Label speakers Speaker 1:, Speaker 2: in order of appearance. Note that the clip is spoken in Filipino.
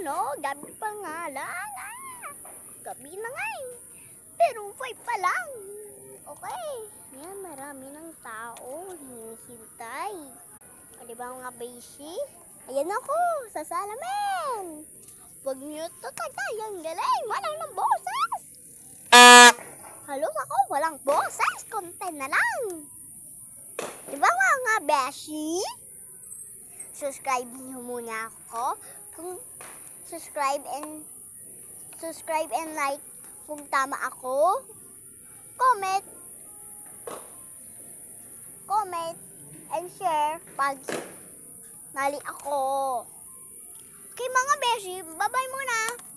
Speaker 1: oh. Gabi pa nga lang. Gabi na nga eh. Pero 5 pa lang. Okay. Ayan, marami ng tao. Hinihintay. O, diba mga beshi? Ayan ako, sa salamin. Huwag niyo to tagayang galing. Walang ng boses. Halos ako, walang boses. Konti na lang. Diba mga beshi? Subscribe niyo muna ako. Kung subscribe and like kung tama ako. Comment and share pag mali ako. Okay mga beshi, bye-bye muna.